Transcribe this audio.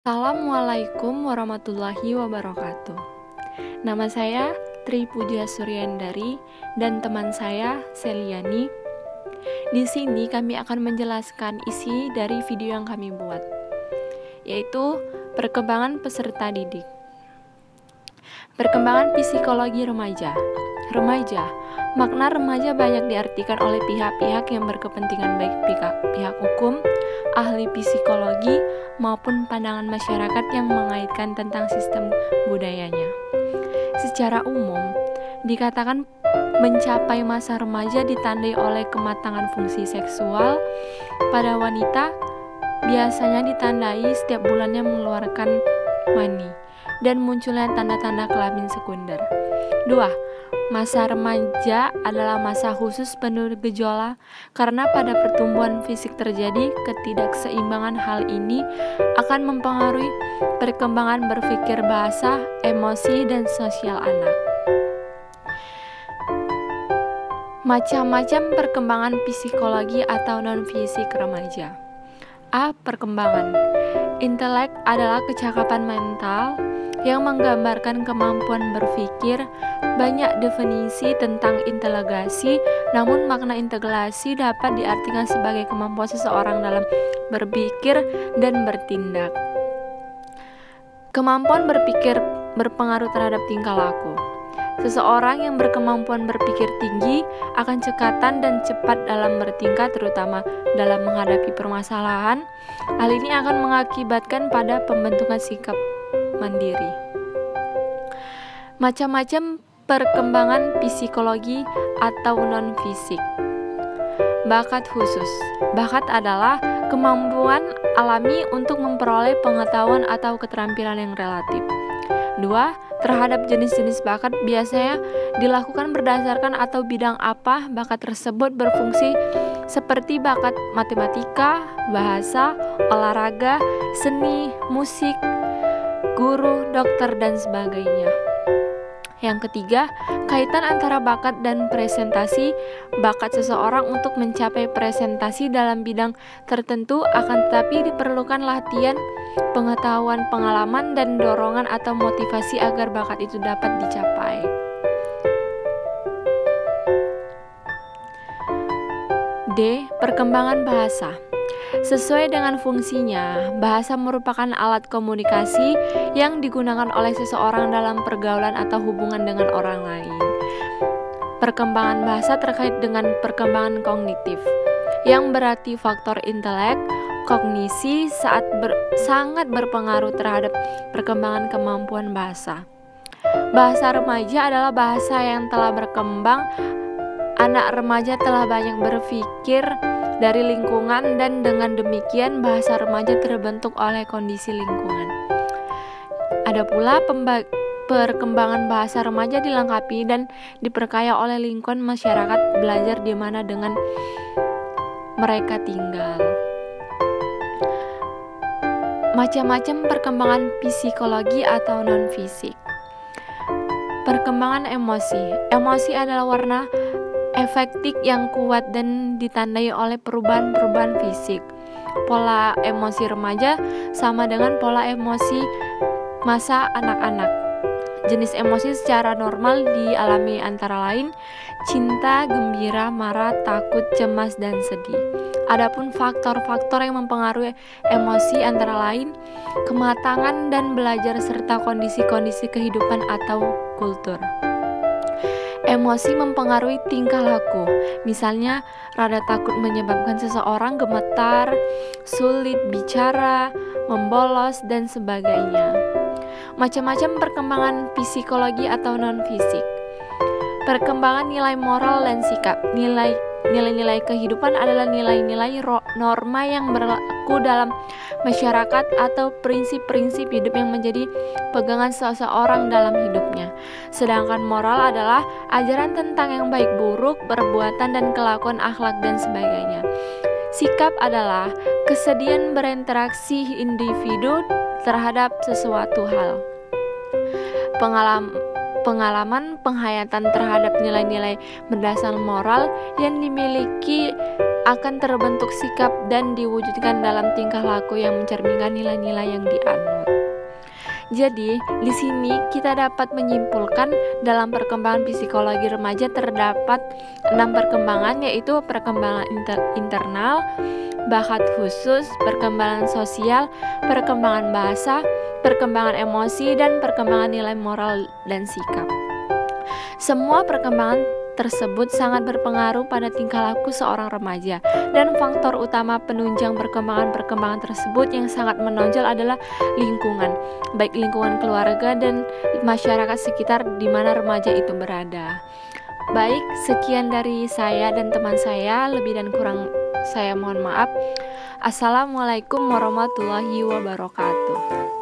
Assalamualaikum warahmatullahi wabarakatuh. Nama saya Tri Puja Suryandari dan teman saya Seliani. Di sini kami akan menjelaskan isi dari video yang kami buat, yaitu perkembangan peserta didik. Perkembangan psikologi remaja. Remaja, makna remaja banyak diartikan oleh pihak-pihak yang berkepentingan, baik pihak hukum, ahli psikologi, maupun pandangan masyarakat yang mengaitkan tentang sistem budayanya. Secara umum, dikatakan mencapai masa remaja ditandai oleh kematangan fungsi seksual. Pada wanita, biasanya ditandai setiap bulannya mengeluarkan mani dan munculnya tanda-tanda kelamin sekunder. 2. Masa remaja adalah masa khusus penuh gejolak karena pada pertumbuhan fisik terjadi ketidakseimbangan. Hal ini akan mempengaruhi perkembangan berpikir, bahasa, emosi, dan sosial anak. Macam-macam perkembangan psikologi atau non-fisik remaja. A. Perkembangan intelek adalah kecakapan mental yang menggambarkan kemampuan berpikir. Banyak definisi tentang integrasi, namun makna integrasi dapat diartikan sebagai kemampuan seseorang dalam berpikir dan bertindak. Kemampuan berpikir berpengaruh terhadap tingkah laku. Seseorang yang berkemampuan berpikir tinggi akan cekatan dan cepat dalam bertingkah, terutama dalam menghadapi permasalahan. Hal ini akan mengakibatkan pada pembentukan sikap mandiri. Macam-macam perkembangan psikologi atau non-fisik. Bakat khusus. Bakat adalah kemampuan alami untuk memperoleh pengetahuan atau keterampilan yang relatif. 2. Terhadap jenis-jenis bakat biasanya dilakukan berdasarkan atau bidang apa bakat tersebut berfungsi, seperti bakat matematika, bahasa, olahraga, seni, musik, guru, dokter, dan sebagainya. Yang ketiga, kaitan antara bakat dan presentasi. Bakat seseorang untuk mencapai presentasi dalam bidang tertentu akan tetapi diperlukan latihan, pengetahuan, pengalaman, dan dorongan atau motivasi agar bakat itu dapat dicapai. D. Perkembangan bahasa. Sesuai dengan fungsinya, bahasa merupakan alat komunikasi yang digunakan oleh seseorang dalam pergaulan atau hubungan dengan orang lain. Perkembangan bahasa terkait dengan perkembangan kognitif, yang berarti faktor intelek, kognisi sangat berpengaruh terhadap perkembangan kemampuan bahasa. Bahasa remaja adalah bahasa yang telah berkembang. Anak remaja telah banyak berpikir dari lingkungan, dan dengan demikian bahasa remaja terbentuk oleh kondisi lingkungan. Ada pula perkembangan bahasa remaja dilengkapi dan diperkaya oleh lingkungan masyarakat belajar di mana dengan mereka tinggal. Macam-macam perkembangan psikologi atau non-fisik. Perkembangan emosi. Emosi adalah warna efektif yang kuat dan ditandai oleh perubahan-perubahan fisik. Pola emosi remaja sama dengan pola emosi masa anak-anak. Jenis emosi secara normal dialami antara lain cinta, gembira, marah, takut, cemas, dan sedih. Adapun faktor-faktor yang mempengaruhi emosi antara lain kematangan dan belajar serta kondisi-kondisi kehidupan atau kultur. Emosi mempengaruhi tingkah laku. Misalnya, rada takut menyebabkan seseorang gemetar, sulit bicara, membolos, dan sebagainya. Macam-macam perkembangan psikologi atau non-fisik. Perkembangan nilai moral dan sikap. Nilai-nilai kehidupan adalah nilai-nilai norma yang berlaku dalam masyarakat atau prinsip-prinsip hidup yang menjadi pegangan seseorang dalam hidupnya. Sedangkan moral adalah ajaran tentang yang baik buruk, perbuatan dan kelakuan, akhlak, dan sebagainya. Sikap adalah kesediaan berinteraksi individu terhadap sesuatu hal. Pengalaman penghayatan terhadap nilai-nilai berdasar moral yang dimiliki akan terbentuk sikap dan diwujudkan dalam tingkah laku yang mencerminkan nilai-nilai yang dianut. Jadi, di sini kita dapat menyimpulkan dalam perkembangan psikologi remaja terdapat 6 perkembangan, yaitu perkembangan internal, bakat khusus, perkembangan sosial, perkembangan bahasa, perkembangan emosi, dan perkembangan nilai moral dan sikap. Semua perkembangan tersebut sangat berpengaruh pada tingkah laku seorang remaja, dan faktor utama penunjang perkembangan tersebut yang sangat menonjol adalah lingkungan, baik lingkungan keluarga dan masyarakat sekitar di mana remaja itu berada. Baik, sekian dari saya dan teman saya, lebih dan kurang saya mohon maaf. Assalamualaikum warahmatullahi wabarakatuh.